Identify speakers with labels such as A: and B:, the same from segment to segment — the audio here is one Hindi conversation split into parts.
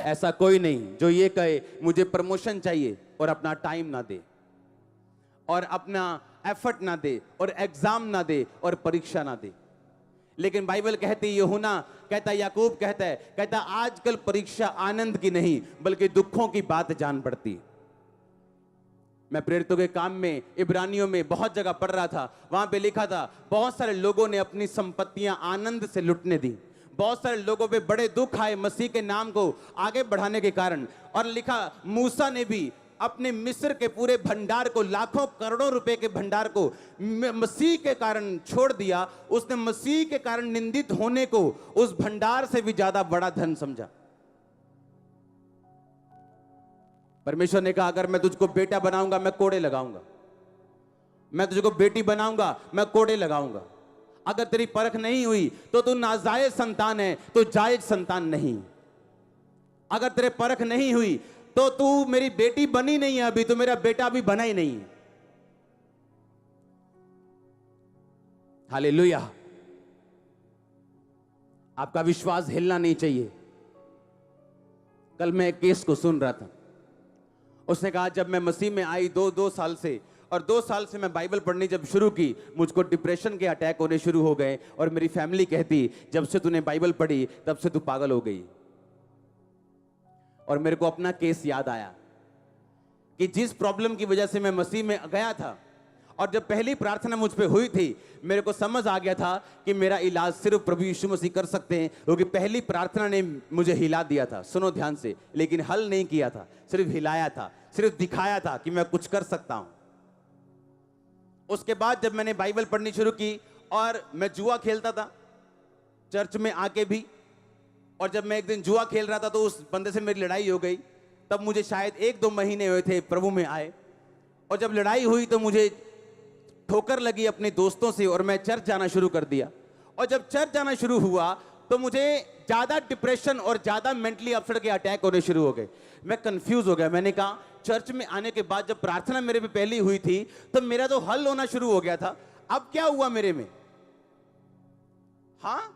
A: ऐसा कोई नहीं जो ये कहे मुझे प्रमोशन चाहिए और अपना टाइम ना दे और अपना एफर्ट ना दे और एग्जाम ना दे और परीक्षा ना दे। लेकिन बाइबल कहती, यूहन्ना कहता, याकूब कहता आजकल परीक्षा आनंद की नहीं बल्कि दुखों की बात जान पड़ती। मैं प्रेरितों के काम में इब्रानियों में बहुत जगह पढ़ रहा था, वहां पे लिखा था बहुत सारे लोगों ने अपनी संपत्तियां आनंद से लुटने दी, बहुत सारे लोगों पे बड़े दुख आए मसीह के नाम को आगे बढ़ाने के कारण। और लिखा मूसा ने भी अपने मिस्र के पूरे भंडार को, लाखों करोड़ों रुपए के भंडार को मसीह के कारण छोड़ दिया। उसने मसीह के कारण निंदित होने को उस भंडार से भी ज्यादा बड़ा धन समझा। परमेश्वर ने कहा अगर मैं तुझको बेटा बनाऊंगा मैं कोड़े लगाऊंगा, मैं तुझको बेटी बनाऊंगा मैं कोड़े लगाऊंगा। अगर तेरी परख नहीं हुई तो तू नाजायज संतान है, तो जायज संतान नहीं। अगर तेरे परख नहीं हुई तो तू मेरी बेटी बनी नहीं है, अभी तो मेरा बेटा भी बना ही नहीं है। हालेलुया। आपका विश्वास हिलना नहीं चाहिए। कल मैं एक केस को सुन रहा था, उसने कहा जब मैं मसीह में आई दो साल से, और 2 साल से मैं बाइबल पढ़नी जब शुरू की, मुझको डिप्रेशन के अटैक होने शुरू हो गए। और मेरी फैमिली कहती जब से तूने बाइबल पढ़ी तब से तू पागल हो गई। और मेरे को अपना केस याद आया कि जिस प्रॉब्लम की वजह से मैं मसीह में गया था, और जब पहली प्रार्थना मुझ पे हुई थी मेरे को समझ आ गया था कि मेरा इलाज सिर्फ प्रभु यीशु मसीह कर सकते हैं, क्योंकि पहली प्रार्थना ने मुझे हिला दिया था। सुनो ध्यान से, लेकिन हल नहीं किया था, सिर्फ हिलाया था, सिर्फ दिखाया था कि मैं कुछ कर सकता हूं। उसके बाद जब मैंने बाइबल पढ़नी शुरू की, और मैं जुआ खेलता था चर्च में आके भी, और जब मैं एक दिन जुआ खेल रहा था तो उस बंदे से मेरी लड़ाई हो गई। तब मुझे शायद 1-2 महीने हुए थे प्रभु में आए, और जब लड़ाई हुई तो मुझे ठोकर लगी अपने दोस्तों से और मैं चर्च जाना शुरू कर दिया। और जब चर्च जाना शुरू हुआ तो मुझे ज्यादा डिप्रेशन और ज्यादा मेंटली अपसेट के अटैक होने शुरू हो गए। मैं कंफ्यूज हो गया। मैंने कहा चर्च में आने के बाद जब प्रार्थना मेरे पे पहली हुई थी तो मेरा तो हल होना शुरू हो गया था, अब क्या हुआ मेरे में? हाँ,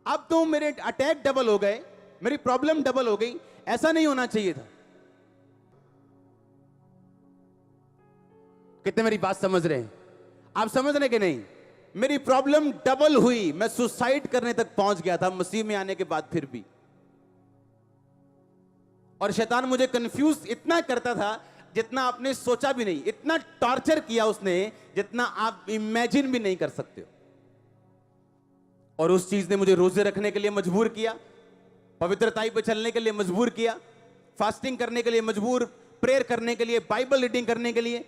A: अब तो मेरे अटैक डबल हो गए, मेरी प्रॉब्लम डबल हो गई। ऐसा नहीं होना चाहिए था। कितने मेरी बात समझ रहे हैं? आप समझ रहे कि नहीं? मेरी प्रॉब्लम डबल हुई, मैं सुसाइड करने तक पहुंच गया था मसीह में आने के बाद फिर भी। और शैतान मुझे कंफ्यूज इतना करता था जितना आपने सोचा भी नहीं, इतना टॉर्चर किया उसने जितना आप इमेजिन भी नहीं कर सकते हो। और उस चीज ने मुझे रोजे रखने के लिए मजबूर किया, पवित्रताई पे चलने के लिए मजबूर किया, फास्टिंग करने के लिए मजबूर, प्रेयर करने के लिए, बाइबल रीडिंग करने के लिए,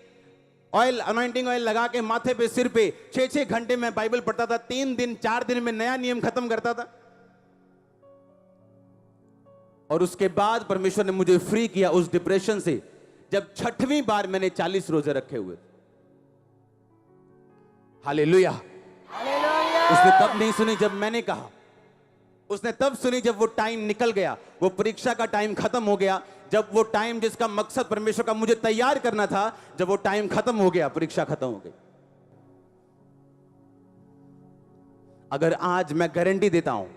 A: ऑयल, अनॉइंटिंग ऑयल लगा के माथे पे, सिर पे 6-6 घंटे में बाइबल पढ़ता था। 3 दिन 4 दिन में नया नियम खत्म करता था। और उसके बाद परमेश्वर ने मुझे फ्री किया उस डिप्रेशन से, जब 6वीं बार मैंने 40 रोजे रखे हुए। हालेलुया। उसने तब नहीं सुनी जब मैंने कहा, उसने तब सुनी जब वो टाइम निकल गया, वो परीक्षा का टाइम खत्म हो गया। जब वो टाइम जिसका मकसद परमेश्वर का मुझे तैयार करना था, जब वो टाइम खत्म हो गया, परीक्षा खत्म हो गई। अगर आज मैं गारंटी देता हूं,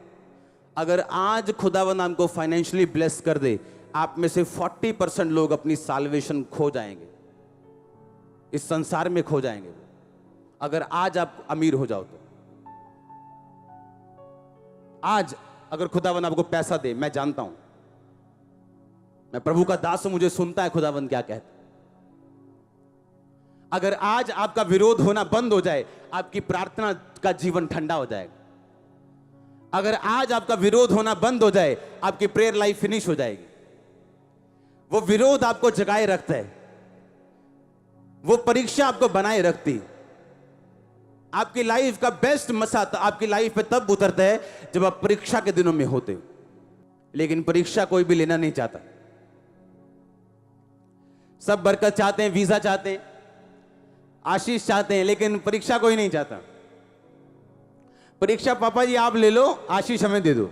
A: अगर आज खुदावंद हमको फाइनेंशियली ब्लेस कर दे, आप में से 40% लोग अपनी साल्वेशन खो जाएंगे, इस संसार में खो जाएंगे, अगर आज आप अमीर हो जाओ तो। आज अगर खुदावंद आपको पैसा दे, मैं जानता हूं, मैं प्रभु का दास हूं, मुझे सुनता है खुदावंद क्या कहता। अगर आज आपका विरोध होना बंद हो जाए, आपकी प्रार्थना का जीवन ठंडा हो जाएगा। अगर आज आपका विरोध होना बंद हो जाए, आपकी प्रेयर लाइफ फिनिश हो जाएगी। वो विरोध आपको जगाए रखता है, वो परीक्षा आपको बनाए रखती। आपकी लाइफ का बेस्ट मसा आपकी लाइफ पे तब उतरता है जब आप परीक्षा के दिनों में होते हो। लेकिन परीक्षा कोई भी लेना नहीं चाहता। सब बरकत चाहते हैं, वीजा चाहते हैं, आशीष चाहते हैं, लेकिन परीक्षा कोई नहीं चाहता। परीक्षा पापा जी आप ले लो, आशीष हमें दे दो,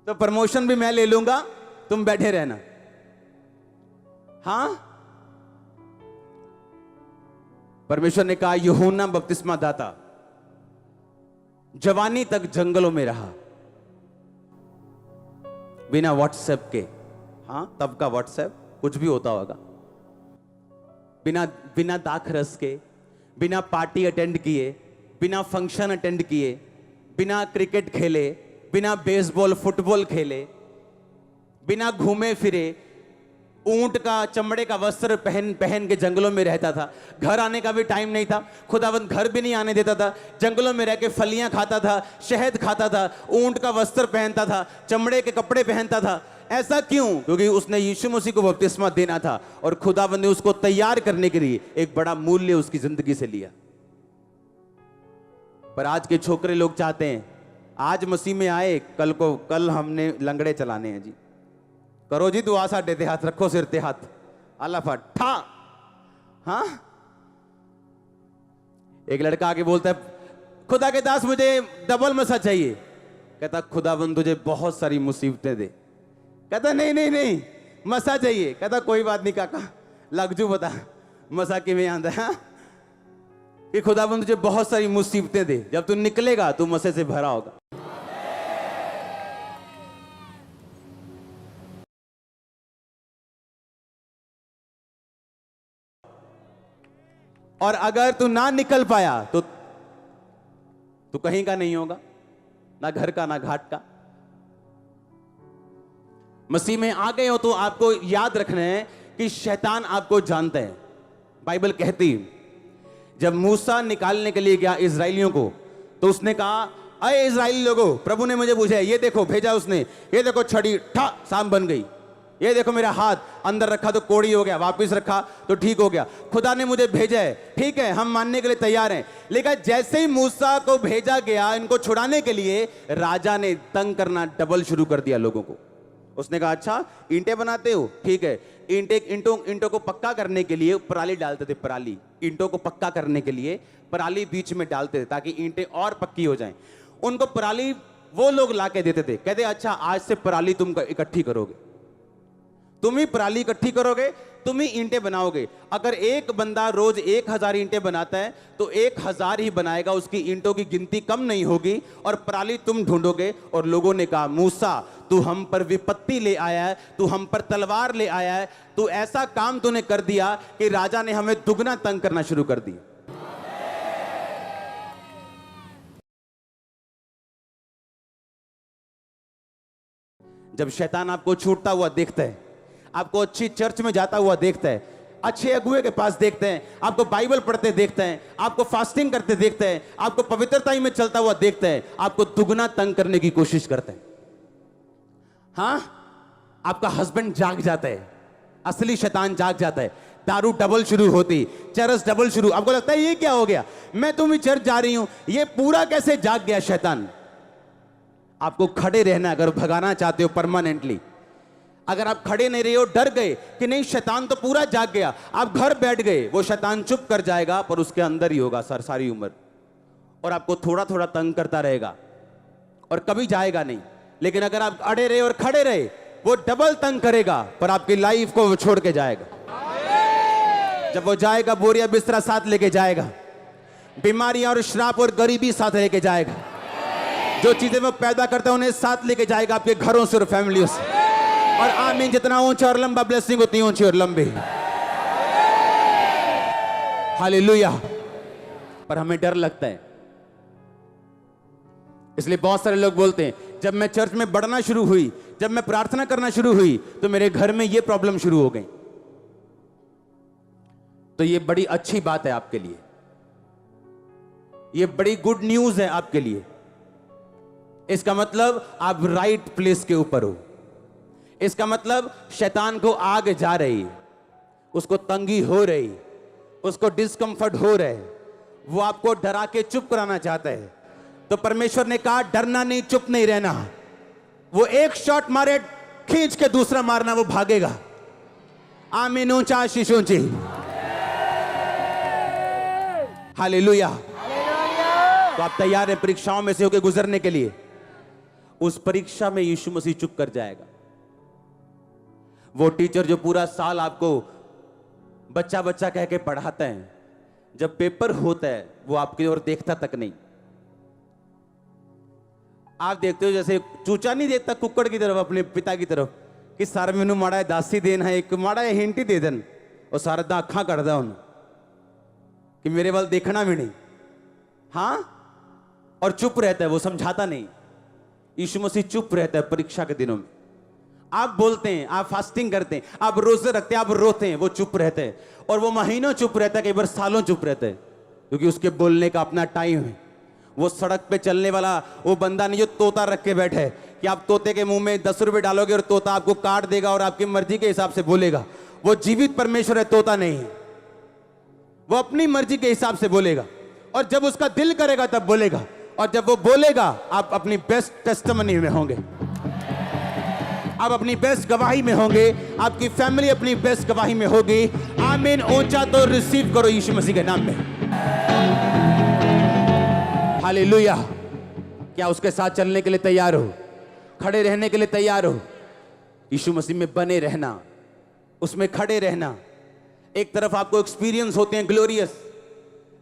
A: तो प्रमोशन भी मैं ले लूंगा, तुम बैठे रहना। हां, परमेश्वर ने कहा यूहन्ना बपतिस्मा दाता जवानी तक जंगलों में रहा, बिना व्हाट्सएप के, हाँ तब का व्हाट्सएप कुछ भी होता होगा, बिना बिना दाखरस के, बिना पार्टी अटेंड किए, बिना फंक्शन अटेंड किए, बिना क्रिकेट खेले, बिना बेसबॉल फुटबॉल खेले, बिना घूमे फिरे, ऊंट का चमड़े का वस्त्र पहन पहन के जंगलों में रहता था। घर आने का भी टाइम नहीं था, खुदावंद घर भी नहीं आने देता था, जंगलों में रह के फलियां खाता था, शहद खाता था, ऊंट का वस्त्र पहनता था, चमड़े के कपड़े पहनता था। ऐसा क्यों? क्योंकि उसने यीशु मसीह को बपतिस्मा देना था और खुदावंद ने उसको तैयार करने के लिए एक बड़ा मूल्य उसकी जिंदगी से लिया। पर आज के छोकरे लोग चाहते हैं आज मसीह में आए, कल हमने लंगड़े चलाने हैं जी। करो जी दुआ साडे ते हाथ रखो, सिर ते हाथ, अल्लाह फटा। हाँ, एक लड़का आके बोलता है खुदा के दास मुझे डबल मसा चाहिए। कहता खुदावंद तुझे बहुत सारी मुसीबतें दे। कहता नहीं नहीं नहीं मसा चाहिए। कहता कोई बात नहीं काका, लग जू बता मसा किवें आंदा है कि खुदावंद तुझे बहुत सारी मुसीबतें दे, जब तू निकलेगा तू मसे से भरा होगा। और अगर तू ना निकल पाया तो तू कहीं का नहीं होगा, ना घर का ना घाट का। मसीह में आ गए हो तो आपको याद रखना है कि शैतान आपको जानता है। बाइबल कहती जब मूसा निकालने के लिए गया इजराइलियों को, तो उसने कहा अरे इजराइली लोगों, प्रभु ने मुझे पूछा, ये देखो भेजा उसने, ये देखो छड़ी ठा शाम बन गई, ये देखो मेरा हाथ अंदर रखा तो कोड़ी हो गया, वापस रखा तो ठीक हो गया, खुदा ने मुझे भेजा है, ठीक है हम मानने के लिए तैयार हैं। लेकिन जैसे ही मूसा को भेजा गया इनको छुड़ाने के लिए, राजा ने तंग करना डबल शुरू कर दिया लोगों को। उसने कहा अच्छा ईंटें बनाते हो, ठीक है, ईंटों को पक्का करने के लिए पराली डालते थे, पराली ईंटों को पक्का करने के लिए पराली बीच में डालते थे ताकि ईंटें और पक्की हो जाएं। उनको पराली वो लोग ला के देते थे, कहते अच्छा आज से पराली तुम इकट्ठी करोगे, तुम ही पराली इकट्ठी करोगे, तुम ही ईंटें बनाओगे। अगर एक बंदा रोज 1000 ईंटें बनाता है तो 1000 ही बनाएगा, उसकी ईंटों की गिनती कम नहीं होगी और पराली तुम ढूंढोगे। और लोगों ने कहा मूसा तू हम पर विपत्ति ले आया है, तू हम पर तलवार ले आया है, तू ऐसा काम तूने कर दिया कि राजा ने हमें दुगना तंग करना शुरू कर दिया। जब शैतान आपको छूटता हुआ देखता है, आपको अच्छी चर्च में जाता हुआ देखता है, अच्छे अगुए के पास देखते हैं, आपको बाइबल पढ़ते देखते हैं, आपको फास्टिंग करते देखते हैं, आपको पवित्रता में चलता हुआ देखते हैं, आपको दुगना तंग करने की कोशिश करते हैं। हाँ, आपका हस्बैंड जाग जाता है, असली शैतान जाग जाता है, दारू डबल शुरू होती, चरस डबल शुरू। आपको लगता है ये क्या हो गया, मैं तुम ही चर्च जा रही हूं, ये पूरा कैसे जाग गया शैतान। आपको खड़े रहना, अगर भगाना चाहते हो परमानेंटली, अगर आप खड़े नहीं रहे हो, डर गए कि नहीं शैतान तो पूरा जाग गया, आप घर बैठ गए, वो शैतान चुप कर जाएगा पर उसके अंदर ही होगा सर सारी उम्र, और आपको थोड़ा थोड़ा तंग करता रहेगा और कभी जाएगा नहीं। लेकिन अगर आप अड़े रहे और खड़े रहे, वो डबल तंग करेगा पर आपकी लाइफ को वो छोड़ के जाएगा। जब वो जाएगा बोरिया बिस्तरा साथ लेके जाएगा, बीमारियां और श्राप और गरीबी साथ लेके जाएगा, जो चीजें वो पैदा करता है उन्हें साथ लेके जाएगा आपके घरों से और फैमिलियों से। और आमीन, जितना ऊंचा और लंबा ब्लेसिंग उतनी ऊंची और लंबी। हालेलुया। पर हमें डर लगता है, इसलिए बहुत सारे लोग बोलते हैं जब मैं चर्च में बढ़ना शुरू हुई, जब मैं प्रार्थना करना शुरू हुई तो मेरे घर में ये प्रॉब्लम शुरू हो गई। तो ये बड़ी अच्छी बात है आपके लिए, ये बड़ी गुड न्यूज है आपके लिए। इसका मतलब आप राइट प्लेस के ऊपर हो। इसका मतलब शैतान को आग जा रही, उसको तंगी हो रही, उसको डिस्कंफर्ट हो रहा है, वो आपको डरा के चुप कराना चाहता है। तो परमेश्वर ने कहा डरना नहीं, चुप नहीं रहना। वो एक शॉट मारे, खींच के दूसरा मारना, वो भागेगा। आमीन, ऊंचा आशीष ऊंची। हालेलुया। तो आप तैयार हैं परीक्षाओं में से होकर गुजरने के लिए? उस परीक्षा में यीशु मसीह चुप कर जाएगा। वो टीचर जो पूरा साल आपको बच्चा बच्चा कह के पढ़ाता है, जब पेपर होता है वो आपकी ओर देखता तक नहीं, आप देखते हो जैसे चूचा नहीं देखता कुक्कड़ की तरफ अपने पिता की तरफ कि सारा मैनू माड़ा है दासी देना है एक माड़ा है हिंट ही दे देन और सारा दा अखा कर दा कि मेरे वाल देखना भी नहीं। हाँ, और चुप रहता है, वो समझाता नहीं। यीशु मसीह चुप रहता है परीक्षा के दिनों में। आप बोलते हैं, आप फास्टिंग करते हैं, आप रोजे रखते हैं, आप रोते हैं, वो चुप रहते हैं। और वो महीनों चुप रहता है, कई बार सालों चुप रहते हैं, क्योंकि उसके बोलने का अपना टाइम है। वो सड़क पे चलने वाला वो बंदा नहीं जो तोता रख के बैठे है कि आप तोते के मुंह में 10 रुपए डालोगे और तोता आपको काट देगा और आपकी मर्जी के हिसाब से बोलेगा। वो जीवित परमेश्वर है, तोता नहीं है। वो अपनी मर्जी के हिसाब से बोलेगा और जब उसका दिल करेगा तब बोलेगा। और जब वो बोलेगा आप अपनी बेस्ट टेस्टिमनी में होंगे, आप अपनी बेस्ट गवाही में होंगे, आपकी फैमिली अपनी बेस्ट गवाही में होगी। आमीन। ऊंचा तो रिसीव करो यीशु मसीह के नाम में। हालेलुया। क्या उसके साथ चलने के लिए तैयार हो? खड़े रहने के लिए तैयार हो? यीशु मसीह में बने रहना, उसमें खड़े रहना। एक तरफ आपको एक्सपीरियंस होते हैं ग्लोरियस,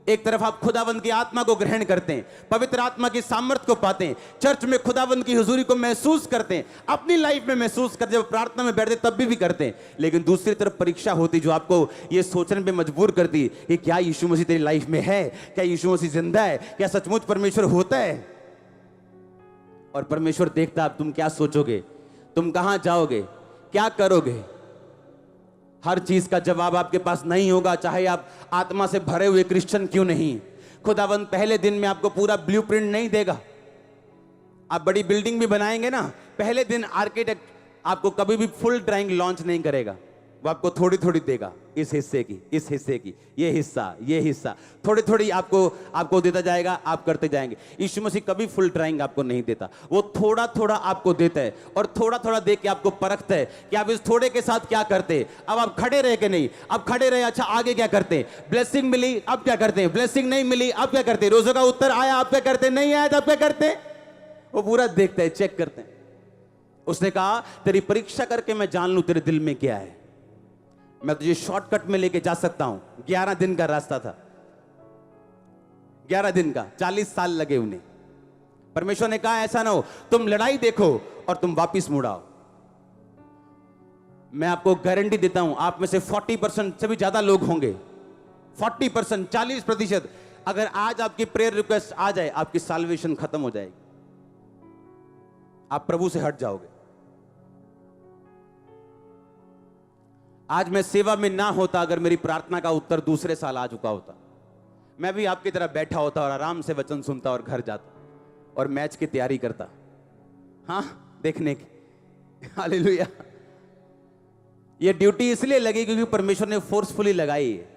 A: एक तरफ आप खुदावंद की आत्मा को ग्रहण करते हैं, पवित्र आत्मा की सामर्थ को पाते हैं, चर्च में खुदावंद की हुजूरी को महसूस करते हैं, अपनी लाइफ में महसूस करते, जब प्रार्थना में बैठते तब भी करते हैं। लेकिन दूसरी तरफ परीक्षा होती जो आपको ये सोचने पे मजबूर करती कि क्या यीशु मसीह तेरी लाइफ में है? क्या यीशु मसीह जिंदा है? क्या सचमुच परमेश्वर होता है? और परमेश्वर देखता है तुम क्या सोचोगे, तुम कहां जाओगे, क्या करोगे। हर चीज का जवाब आपके पास नहीं होगा, चाहे आप आत्मा से भरे हुए क्रिश्चियन क्यों नहीं। खुदावंद पहले दिन में आपको पूरा ब्लूप्रिंट नहीं देगा। आप बड़ी बिल्डिंग भी बनाएंगे ना, पहले दिन आर्किटेक्ट आपको कभी भी फुल ड्राइंग लॉन्च नहीं करेगा, वो आपको थोड़ी थोड़ी देगा, इस हिस्से की, इस हिस्से की, ये हिस्सा थोड़ी थोड़ी आपको देता जाएगा, आप करते जाएंगे। यीशु मसीह कभी फुल ड्राइंग आपको नहीं देता, वो थोड़ा थोड़ा आपको देता है और थोड़ा थोड़ा दे के आपको परखता है कि आप इस थोड़े के साथ क्या करते। अब आप खड़े रहे कि नहीं, अब खड़े रहे, अच्छा आगे क्या करते। ब्लेसिंग मिली, अब क्या करते। ब्लेसिंग नहीं मिली, अब क्या करते। रोजों का उत्तर आया, आप क्या करते। नहीं आया तब क्या करते। वो पूरा देखते हैं, चेक करते हैं। उसने कहा तेरी परीक्षा करके मैं जान लूं तेरे दिल में क्या है। मैं तुझे शॉर्टकट में लेके जा सकता हूं। 11 दिन का रास्ता था, 11 दिन का, 40 साल लगे उन्हें। परमेश्वर ने कहा ऐसा ना हो तुम लड़ाई देखो और तुम वापिस मुड़ाओ। मैं आपको गारंटी देता हूं आप में से 40% से भी ज्यादा लोग होंगे, 40%, 40%। अगर आज आपकी प्रेयर रिक्वेस्ट आ जाए, आपकी साल्वेशन खत्म हो जाएगी, आप प्रभु से हट जाओगे। आज मैं सेवा में ना होता, अगर मेरी प्रार्थना का उत्तर दूसरे साल आ चुका होता, मैं भी आपकी तरह बैठा होता और आराम से वचन सुनता और घर जाता और मैच की तैयारी करता, हाँ, देखने की। हालेलुया। ये ड्यूटी इसलिए लगी क्योंकि परमेश्वर ने फोर्सफुली लगाई है।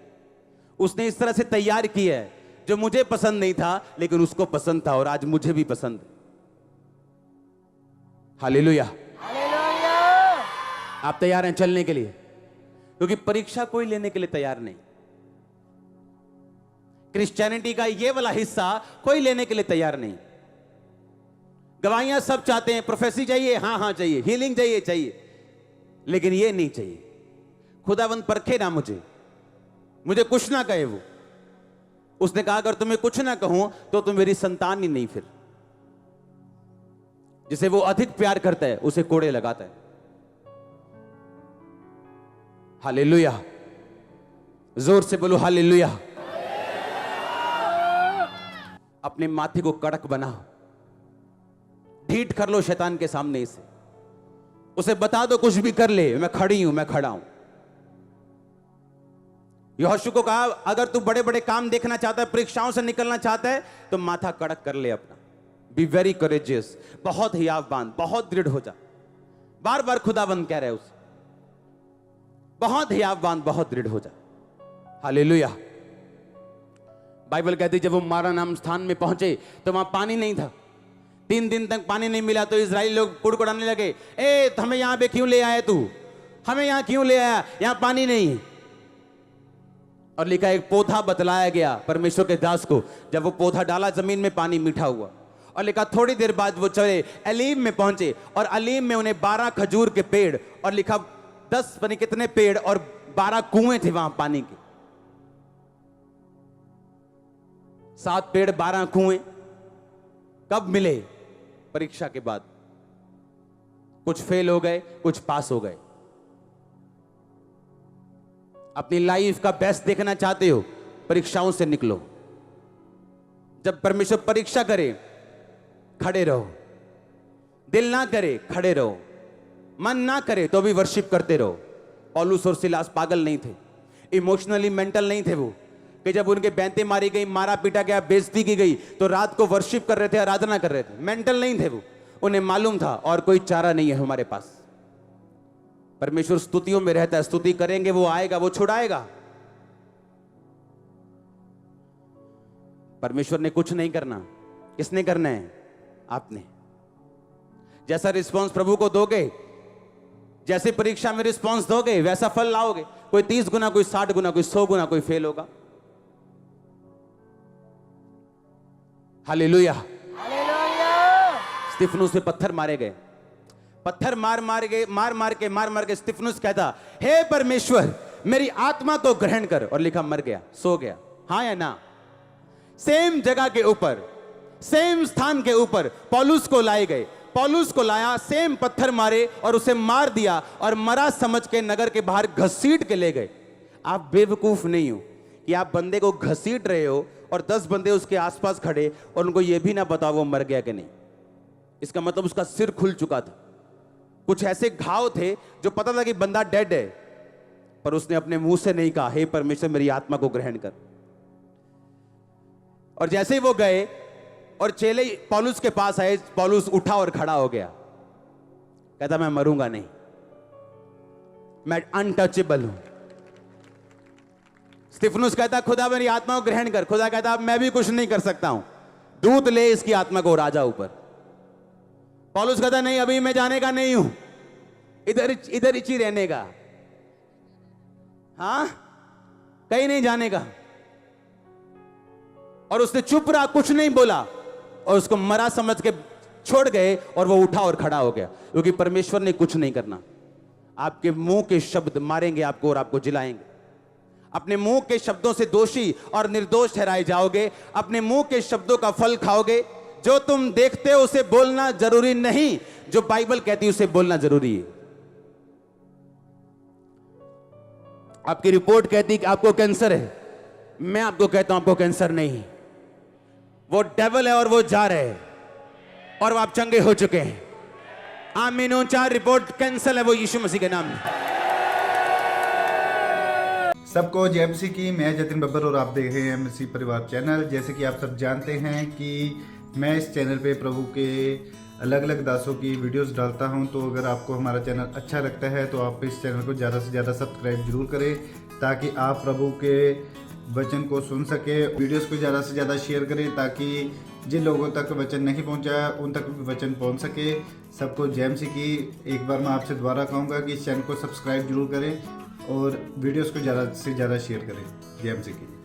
A: उसने इस तरह से तैयार की है जो मुझे पसंद नहीं था लेकिन उसको पसंद था और आज मुझे भी पसंद है। हालेलुया। आप तैयार हैं चलने के लिए? क्योंकि परीक्षा कोई लेने के लिए तैयार नहीं। क्रिश्चियनिटी का ये वाला हिस्सा कोई लेने के लिए तैयार नहीं। गवाहियां सब चाहते हैं, प्रोफेसी चाहिए, हाँ चाहिए, हीलिंग चाहिए, लेकिन ये नहीं चाहिए। खुदावंद परखे ना मुझे कुछ ना कहे। वो उसने कहा अगर तुम्हें कुछ ना कहूं तो तुम मेरी संतान ही नहीं। फिर जिसे वो अधिक प्यार करता है उसे कोड़े लगाता है। हालेलुया। जोर से बोलो हालेलुया। अपने माथे को कड़क बनाओ, ढीठ कर लो शैतान के सामने से। उसे बता दो कुछ भी कर ले, मैं खड़ी हूं, मैं खड़ा हूं। यहोशू को कहा अगर तू बड़े बड़े काम देखना चाहता है, परीक्षाओं से निकलना चाहता है तो माथा कड़क कर ले अपना। बी वेरी करेजियस, बहुत हियावबान, बहुत दृढ़ हो जा। बार बार खुदाबंद कह रहे हैं उसे, बहुत हियावबान, बहुत दृढ़ हो जा। हालेलुया। बाइबल कहती जब वो मारा नाम स्थान में पहुंचे तो वहां पानी नहीं था। 3 दिन तक पानी नहीं मिला तो इजराइली लोग कुड़कुड़ाने लगे, ए हमें यहां पे क्यों ले आया तू, हमें यहां क्यों ले आया, यहां पानी नहीं। और लिखा एक पौधा बतलाया गया परमेश्वर के दास को, जब वो पौधा डाला जमीन में पानी मीठा हुआ। और लिखा थोड़ी देर बाद वो चले अलीम में पहुंचे और अलीम में उन्हें 12 खजूर के पेड़ और लिखा 10 पता नहीं कितने पेड़ और 12 कुएं थे वहां पानी के। 7 पेड़ 12 कुएं कब मिले? परीक्षा के बाद। कुछ फेल हो गए, कुछ पास हो गए। अपनी लाइफ का बेस्ट देखना चाहते हो, परीक्षाओं से निकलो। जब परमेश्वर परीक्षा करे, खड़े रहो। दिल ना करे, खड़े रहो। मन ना करे तो भी वर्शिप करते रहो। पौलुस और सिलास पागल नहीं थे, इमोशनली मेंटल नहीं थे वो, कि जब उनके बैंतें मारी गई, मारा पीटा गया, बेइज्जती की गई, तो रात को वर्शिप कर रहे थे, आराधना कर रहे थे। मेंटल नहीं थे वो। उन्हें मालूम था और कोई चारा नहीं है हमारे पास। परमेश्वर स्तुतियों में रहता है, स्तुति करेंगे, वो आएगा, वो छुड़ाएगा। परमेश्वर ने कुछ नहीं करना। किसने करना है? आपने। जैसा रिस्पॉन्स प्रभु को दोगे, जैसे परीक्षा में रिस्पॉन्स दोगे, वैसा फल लाओगे। कोई 30 गुना, कोई 60 गुना, कोई 100 गुना, कोई फेल होगा। हालेलुया। स्तिफनुस पे पत्थर मारे गए। पत्थर मार मार के स्तिफनुस कहता, हे परमेश्वर, मेरी आत्मा को ग्रहण कर। और लिखा मर गया, सो गया। हाँ या ना? सेम जगह के ऊपर, सेम स्थान के ऊपर पौलुस को लाए गए। पौलुस को लाया, सेम पत्थर मारे और उसे मार दिया और मरा समझ के नगर के बाहर घसीट के ले गए। आप बेवकूफ नहीं हो कि आप बंदे को घसीट रहे हो और 10 बंदे उसके आसपास खड़े और उनको यह भी ना पता वो मर गया कि नहीं। इसका मतलब उसका सिर खुल चुका था। कुछ ऐसे घाव थे जो पता था कि बंदा डेड है, पर उसने अपने मुंह से नहीं कहा, हे परमेश्वर, मेरी आत्मा को ग्रहण कर। और जैसे ही वो गए और चेले पौलुस के पास आए, पौलुस उठा और खड़ा हो गया। कहता, मैं मरूंगा नहीं, मैं अनटचेबल हूं। स्तिफनुस कहता, खुदा मेरी आत्मा को ग्रहण कर। खुदा कहता, मैं भी कुछ नहीं कर सकता हूं, दूत ले इसकी आत्मा को राजा ऊपर। पौलुस कहता, नहीं, अभी मैं जाने का नहीं हूं, इधर ही रहने का। हाँ, कहीं नहीं जाने का। और उसने चुप रहा, कुछ नहीं बोला और उसको मरा समझ के छोड़ गए और वो उठा और खड़ा हो गया, क्योंकि परमेश्वर ने कुछ नहीं करना। आपके मुंह के शब्द मारेंगे आपको और आपको जिलाएंगे। अपने मुंह के शब्दों से दोषी और निर्दोष ठहराए जाओगे। अपने मुंह के शब्दों का फल खाओगे। जो तुम देखते हो उसे बोलना जरूरी नहीं, जो बाइबल कहती है उसे बोलना जरूरी है। आपकी रिपोर्ट कहती है कि आपको कैंसर है, मैं आपको कहता हूं आपको कैंसर नहीं। वो डेविल है और वो जा रहे हैं और आप चंगे हो चुके हैं। आमीन। ऊंचा रिपोर्ट कैंसल है, वो यीशु मसीह के नाम में।
B: सबको जय मसीह की। मैं जतिन बब्बर और आप देख रहे हैं मसीह परिवार चैनल। जैसे कि आप सब जानते हैं कि मैं इस चैनल पे प्रभु के अलग अलग दासों की वीडियोस डालता हूं, तो अगर आपको हमारा चैनल अच्छा लगता है तो आप इस चैनल को ज़्यादा से ज़्यादा सब्सक्राइब जरूर करें, ताकि आप प्रभु के वचन को सुन सके। वीडियोस को ज़्यादा से ज़्यादा शेयर करें, ताकि जिन लोगों तक वचन नहीं पहुंचा उन तक भी वचन पहुंच सके। सबको जय मसीह की। एक बार मैं आपसे दोबारा कहूँगा कि इस चैनल को सब्सक्राइब जरूर करें और वीडियोस को ज़्यादा से ज़्यादा शेयर करें। जय मसीह की।